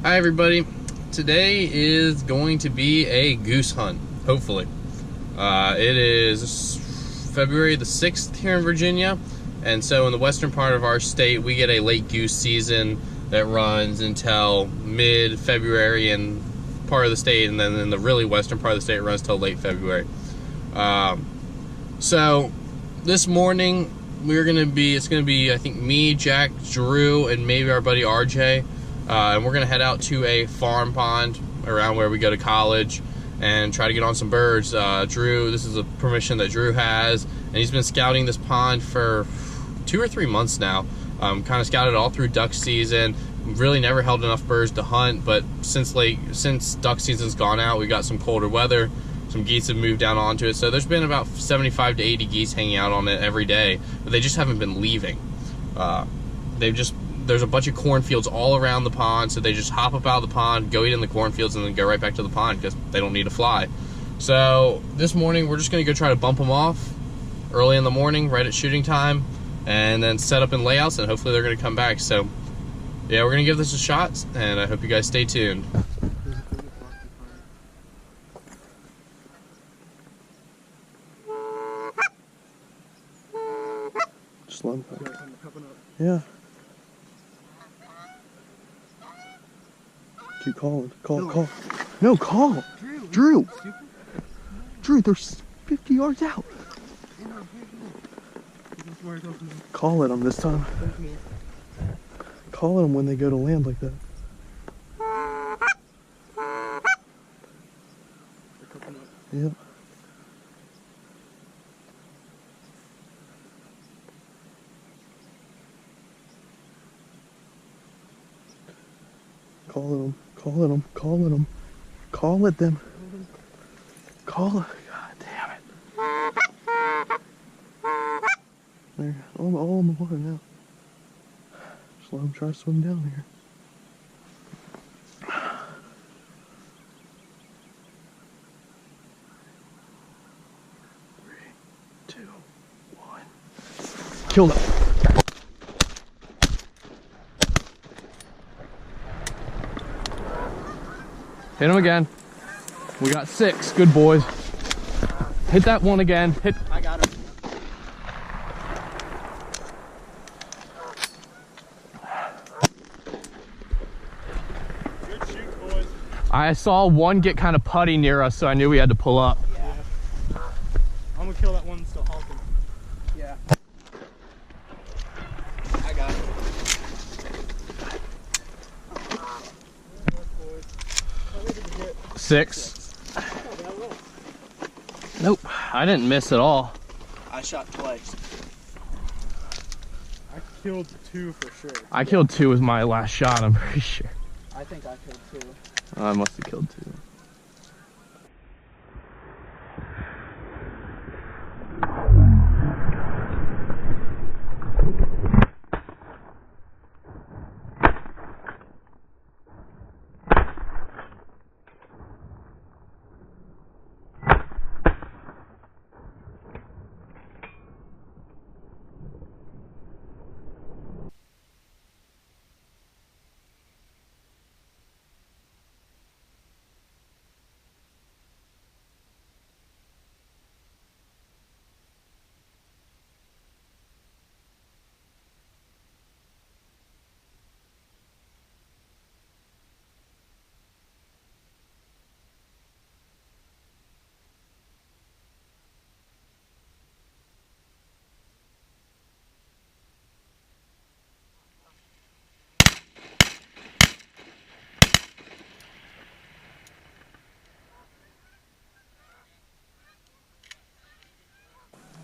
Hi everybody. Today is going to be a goose hunt, hopefully. It is February the 6th here in Virginia, and so in the western part of our state we get a late goose season that runs until mid-February in part of the state, and then in the really western part of the state it runs till late February. So this morning it's gonna be I think me, Jack, Drew, and maybe our buddy RJ. And we're gonna head out to a farm pond around where we go to college and try to get on some birds. This is a permission that Drew has, and he's been scouting this pond for 2 or 3 months now. Kind of scouted all through duck season. Really never held enough birds to hunt, but since duck season's gone out, we got some colder weather. Some geese have moved down onto it, so there's been about 75 to 80 geese hanging out on it every day, but they just haven't been leaving. There's a bunch of cornfields all around the pond, so they just hop up out of the pond, go eat in the cornfields, and then go right back to the pond because they don't need to fly. So this morning we're just gonna go try to bump them off early in the morning, right at shooting time, and then set up in layouts, and hopefully they're gonna come back. So yeah, we're gonna give this a shot, and I hope you guys stay tuned. Just let them. Yeah. Keep calling. Call. No, call. Drew. Drew, they're 50 yards out. Call at them this time. Call at them when they go to land like that. Yep. Call at them. Call at them. Call at them. Call at them. Call it. God damn it. They're all in the water now. Just let them try to swim down here. 3, 2, 1. Kill them. Hit him again. We got 6. Good boys. Hit that one again. Hit. I got him. Good shoot, boys. I saw one get kind of putty near us, so I knew we had to pull up. Yeah. I'm gonna kill that one still honking. Yeah. I got it. 6. Nope, I didn't miss at all. I shot twice. I killed 2 for sure. I killed 2 with my last shot, I'm pretty sure. I think I killed 2. I must have killed 2.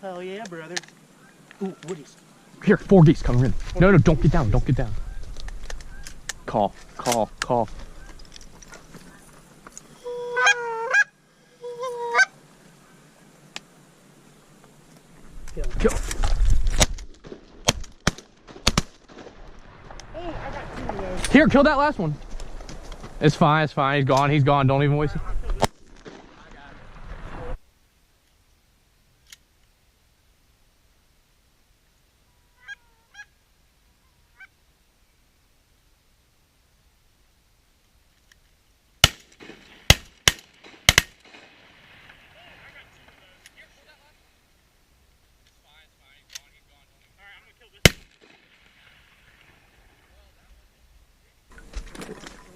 Hell yeah, brother. Ooh, Woody's. Here, 4 geese coming in. No, don't get down, don't get down. Call. Kill. Oh, I got 2 of those. Here, kill that last one. It's fine, he's gone, don't even waste it.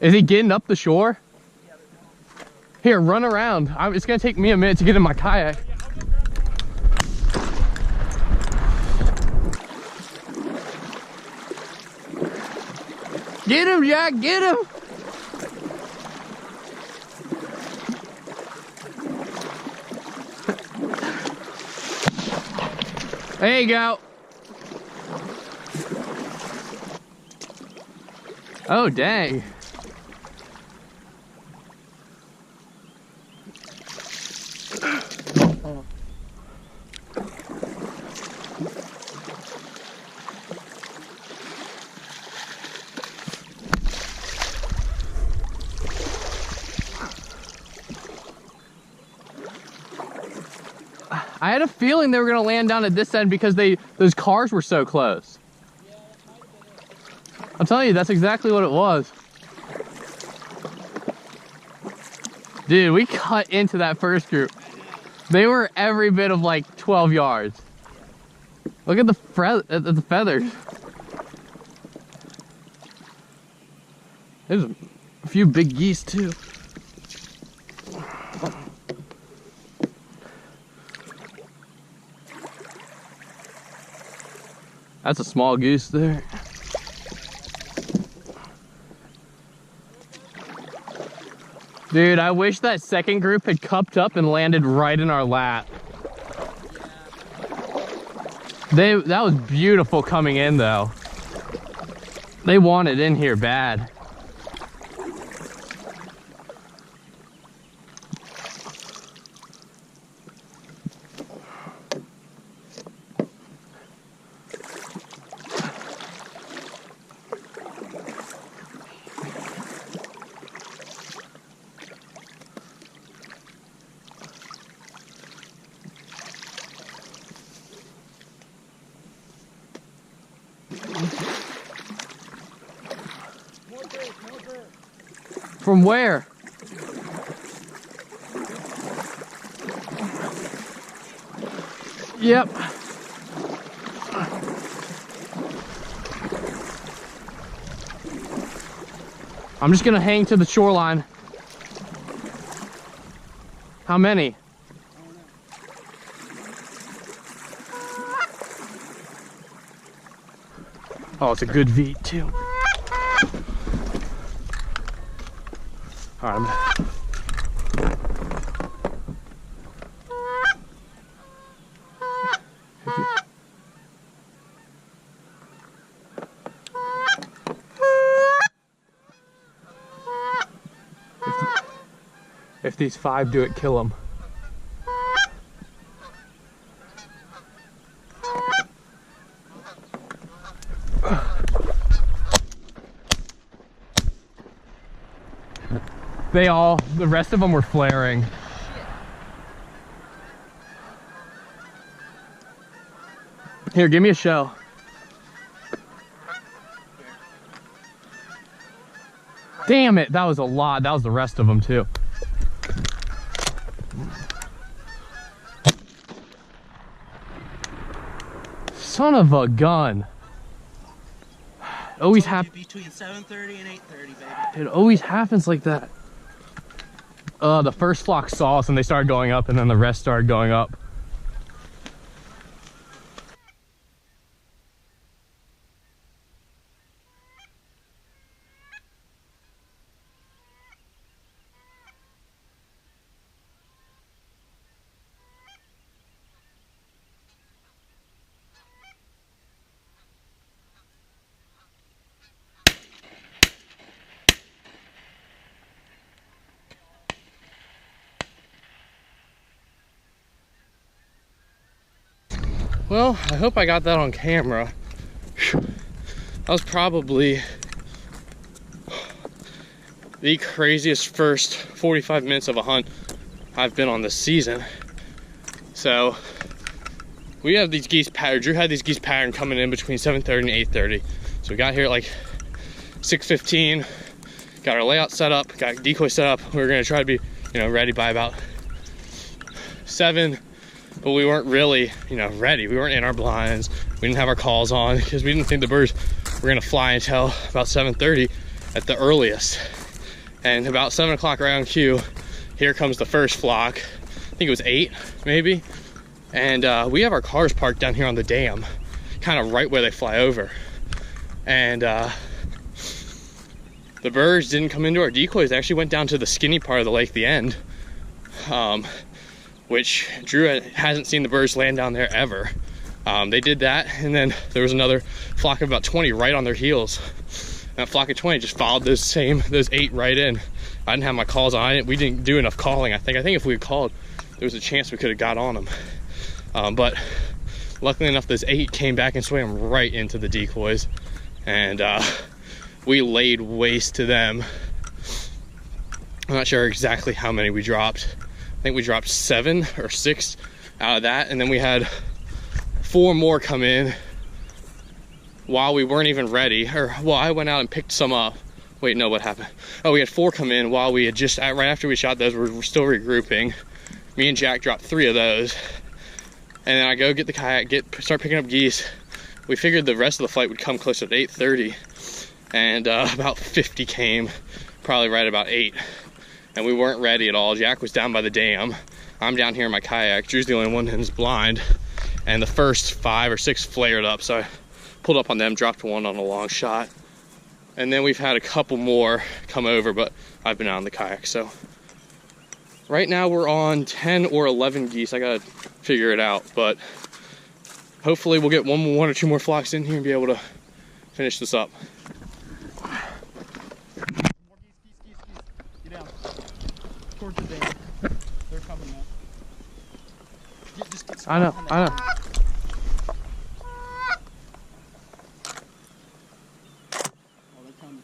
Is he getting up the shore? Here, run around. It's gonna take me a minute to get in my kayak. Get him, Jack, get him! There you go. Oh, dang. I had a feeling they were going to land down at this end because those cars were so close. I'm telling you, that's exactly what it was. Dude, we cut into that first group. They were every bit of like 12 yards. Look at the feathers. There's a few big geese too. That's a small goose there. Dude, I wish that second group had cupped up and landed right in our lap. That was beautiful coming in though. They wanted in here bad. From where? Yep. I'm just gonna hang to the shoreline. How many? Oh, it's a good V too. All right, if these 5 do it, kill them. The rest of them were flaring. Here, give me a show. Damn it, that was a lot. That was the rest of them too. Son of a gun. Always happens between 7:30 and 8:30, baby. It always happens like that. The first flock saw us and they started going up, and then the rest started going up. Well, I hope I got that on camera. That was probably the craziest first 45 minutes of a hunt I've been on this season. So we have these geese pattern. Drew had these geese pattern coming in between 7:30 and 8:30. So we got here at like 6:15, got our layout set up, got decoy set up. We were gonna try to be, ready by about 7. But we weren't really, ready. We weren't in our blinds. We didn't have our calls on because we didn't think the birds were gonna fly until about 7:30 at the earliest. And about 7 o'clock right on cue, here comes the first flock. I think it was 8, maybe. And we have our cars parked down here on the dam, kind of right where they fly over. And the birds didn't come into our decoys. They actually went down to the skinny part of the lake, the end, which Drew hasn't seen the birds land down there ever. They did that, and then there was another flock of about 20 right on their heels. That flock of 20 just followed those 8 right in. I didn't have my calls on. We didn't do enough calling, I think. I think if we had called, there was a chance we could have got on them. But luckily enough, those 8 came back and swam right into the decoys. And we laid waste to them. I'm not sure exactly how many we dropped. I think we dropped 7 or 6 out of that. And then we had 4 more come in while we weren't even ready. Well, I went out and picked some up. Wait, no, what happened? Oh, we had 4 come in while we had just, right after we shot those, we're still regrouping. Me and Jack dropped 3 of those. And then I go get the kayak, start picking up geese. We figured the rest of the flight would come closer to 8:30. And about 50 came, probably right about 8. And we weren't ready at all. Jack was down by the dam. I'm down here in my kayak. Drew's the only one who's blind. And the first 5 or 6 flared up, so I pulled up on them, dropped 1 on a long shot. And then we've had a couple more come over, but I've been out on the kayak. So right now we're on 10 or 11 geese. I gotta figure it out, but hopefully we'll get 1 or 2 more flocks in here and be able to finish this up. More geese. Get down. Towards the dam. They're coming now. Just get I know. Oh, they're coming.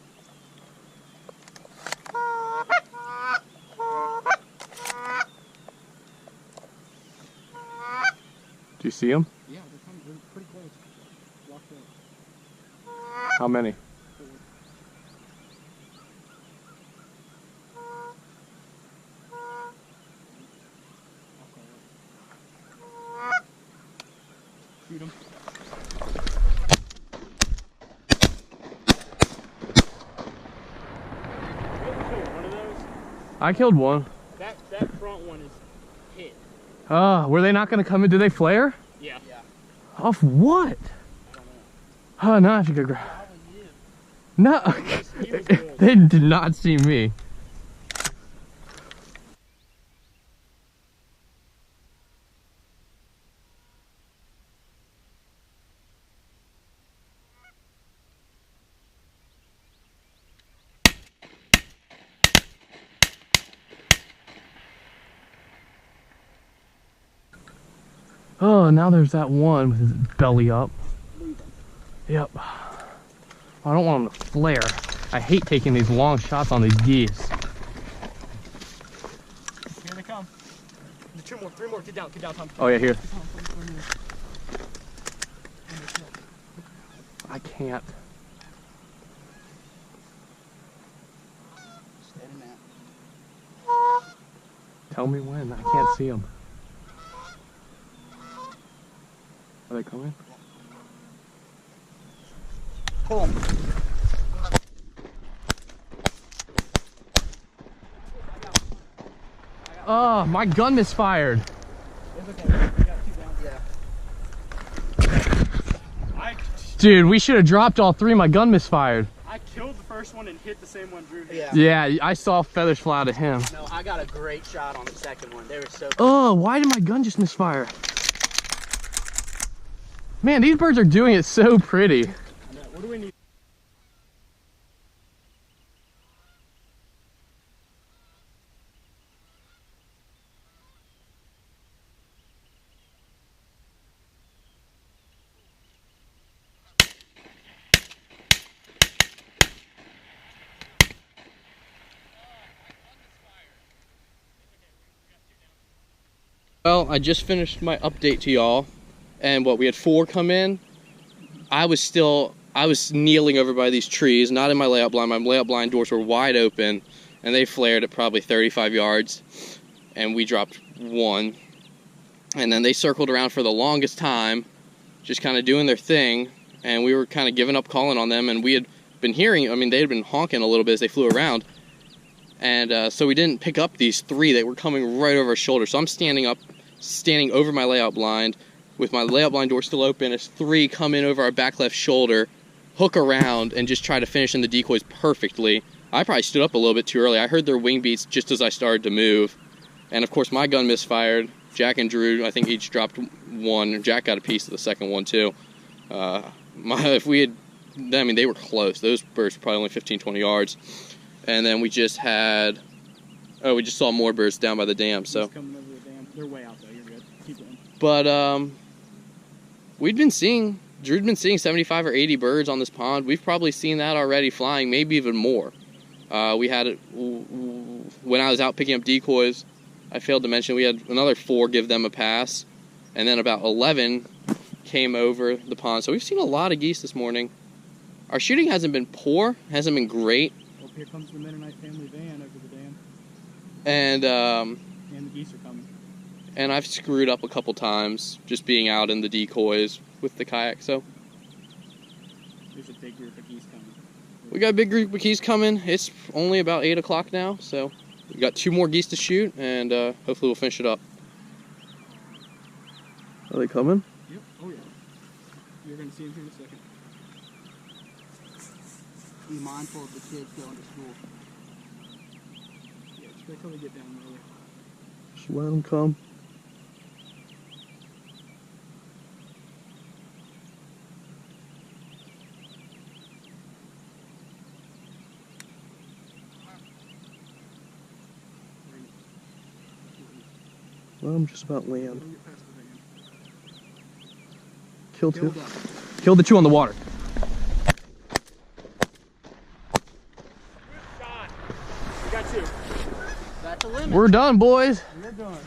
Do you see them? Yeah, they're coming. They're pretty close. Walk there. How many? 4. Shoot them. One of those. I killed 1. That front one is hit. Were they not gonna come in? Did they flare? Yeah. Off what? I don't know. Oh, no, I should go grab. Probably you. No, He was good. they did not see me. Oh, now there's that one with his belly up. Yep. I don't want him to flare. I hate taking these long shots on these geese. Here they come. 2 more, 3 more. Get down, Tom. Oh yeah, here. Get down, come. I can't. Steady man. Tell me when. I can't see them. Are they coming? Pull him. Oh, my gun misfired. It's okay. We got 2 down. Yeah. Dude, we should have dropped all 3. My gun misfired. I killed the first one and hit the same one Drew hit. Yeah. Yeah, I saw feathers fly out of him. No, I got a great shot on the second one. They were so Oh, why did my gun just misfire? Man, these birds are doing it so pretty. I know. What do we need? Well, I just finished my update to y'all, and we had 4 come in. I was kneeling over by these trees, not in my layout blind. My layout blind doors were wide open, and they flared at probably 35 yards, and we dropped 1. And then they circled around for the longest time, just kind of doing their thing, and we were kind of giving up calling on them, and we had been hearing, I mean, they had been honking a little bit as they flew around. And so we didn't pick up these 3 that were coming right over our shoulder. So I'm standing over my layout blind with my layout blind door still open as 3 come in over our back left shoulder, hook around, and just try to finish in the decoys perfectly. I probably stood up a little bit too early. I heard their wing beats just as I started to move. And of course my gun misfired. Jack and Drew, I think each dropped 1. Jack got a piece of the second one too. If we had, I mean, they were close. Those birds were probably only 15, 20 yards. And then we just had, we just saw more birds down by the dam. So coming over the dam. They're way out though. You're good. Keep going. But Drew'd been seeing 75 or 80 birds on this pond. We've probably seen that already flying, maybe even more. We had it when I was out picking up decoys. I failed to mention we had another 4 give them a pass, and then about 11 came over the pond. So we've seen a lot of geese this morning. Our shooting hasn't been poor, hasn't been great. Well, here comes the Mennonite family van over the dam. And the geese are coming. And I've screwed up a couple times just being out in the decoys with the kayak. So there's a big group of geese coming. We got a big group of geese coming. It's only about 8 o'clock now, so we got 2 more geese to shoot, and hopefully we'll finish it up. Are they coming? Yep. Oh yeah. You're gonna see them here in a second. Be mindful of the kids going to school. Yeah, just wait till they get down lower. Just let them come. Well, I'm just about land. Kill 2. Kill the 2 on the water. We got 2. That's a limit. We're done, boys. We're done.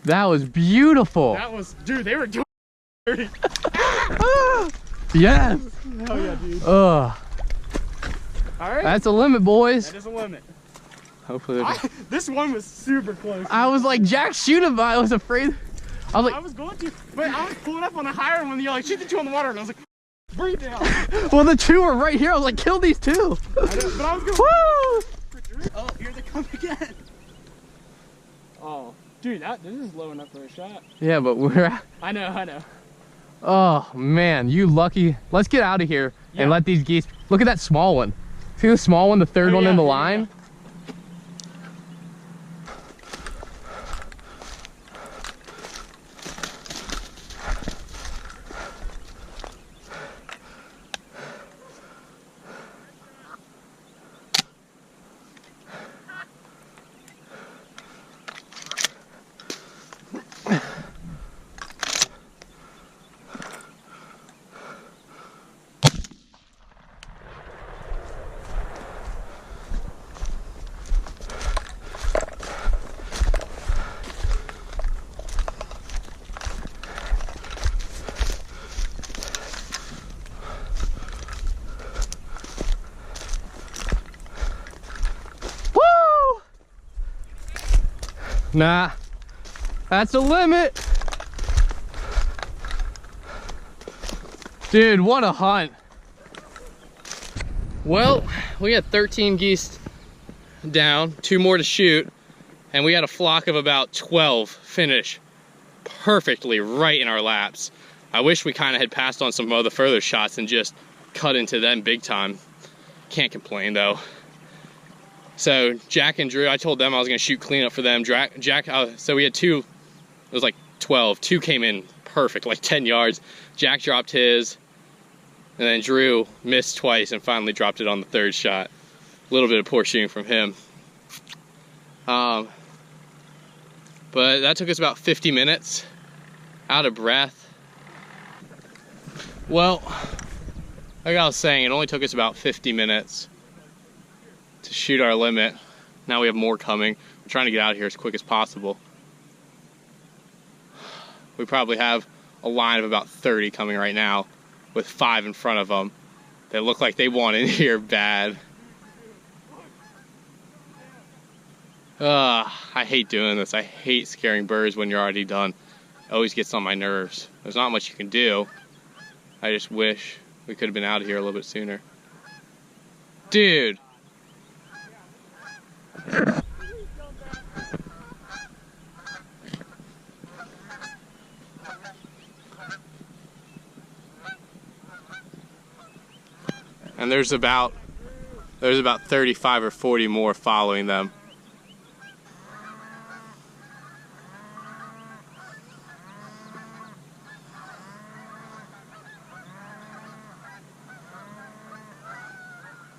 That was beautiful. That was, dude, they were doing dirty. Yes. Hell yeah, dude. Ugh. Alright. That's a limit, boys. That is a limit. Hopefully. This one was super close. I was like, Jack, shoot him, but I was afraid. I was I like, was going to, but I was pulling up on a higher one. You're like, shoot the 2 on the water, and I was like, breathe down. well, the 2 were right here. I was like, kill these 2. I know, but I was going. Woo! Oh, here they come again. Oh, dude, this is low enough for a shot. Yeah, but we're at. I know. Oh man, you lucky. Let's get out of here and let these geese. Look at that small one. See the small one, the 3rd one in the line? Yeah. Nah, that's a limit. Dude, what a hunt. Well, we had 13 geese down, 2 more to shoot, and we had a flock of about 12 finish perfectly right in our laps. I wish we kind of had passed on some other further shots and just cut into them big time. Can't complain though. So Jack and Drew, I told them I was gonna shoot cleanup for them. Jack, so we had 2, it was like 12, 2 came in perfect, like 10 yards. Jack dropped his, and then Drew missed twice and finally dropped it on the third shot. A little bit of poor shooting from him. But that took us about 50 minutes, out of breath. Well, like I was saying, it only took us about 50 minutes to shoot our limit. Now we have more coming. We're trying to get out of here as quick as possible. We probably have a line of about 30 coming right now, with 5 in front of them that look like they want in here bad. I hate doing this. I hate scaring birds when you're already done. It always gets on my nerves. There's not much you can do. I just wish we could have been out of here a little bit sooner. Dude! And there's about 35 or 40 more following them.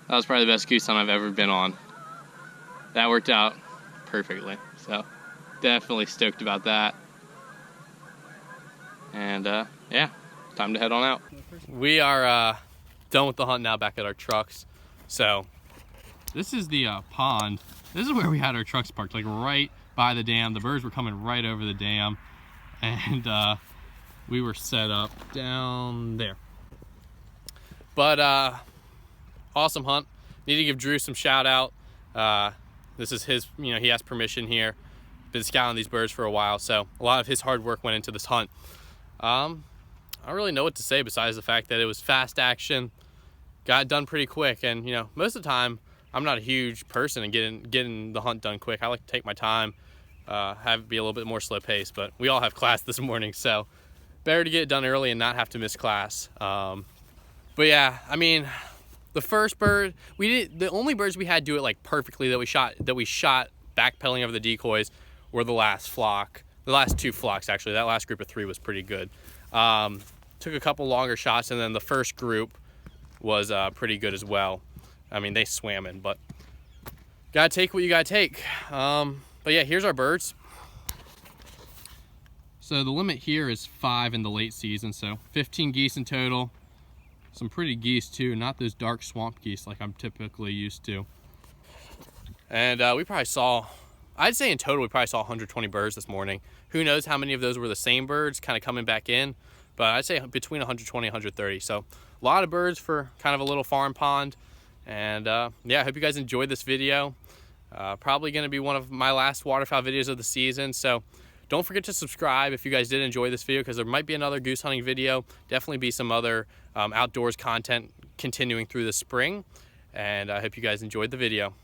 That was probably the best goose hunt I've ever been on. That worked out perfectly, so definitely stoked about that. And yeah, time to head on out. We are done with the hunt now, back at our trucks. So this is the pond. This is where we had our trucks parked, like right by the dam. The birds were coming right over the dam, and we were set up down there. But awesome hunt. Need to give Drew some shout out. This is his, he has permission here. Been scouting these birds for a while, so a lot of his hard work went into this hunt. I don't really know what to say besides the fact that it was fast action, got it done pretty quick, and most of the time I'm not a huge person in getting the hunt done quick. I like to take my time, have it be a little bit more slow paced, but we all have class this morning, so better to get it done early and not have to miss class. But yeah, I mean, the first bird, the only birds we had do it like perfectly that we shot backpedaling over the decoys were the last flock. The last 2 flocks, actually. That last group of 3 was pretty good. Took a couple longer shots, and then the first group was pretty good as well. I mean, they swam in, but gotta take what you gotta take. But yeah, here's our birds. So the limit here is 5 in the late season, so 15 geese in total. Some pretty geese too, not those dark swamp geese like I'm typically used to. And we probably saw, I'd say in total we probably saw 120 birds this morning. Who knows how many of those were the same birds kind of coming back in, but I'd say between 120 and 130. So a lot of birds for kind of a little farm pond. And yeah, I hope you guys enjoyed this video. Probably going to be one of my last waterfowl videos of the season, so don't forget to subscribe if you guys did enjoy this video, because there might be another goose hunting video. Definitely be some other outdoors content continuing through the spring. And I hope you guys enjoyed the video.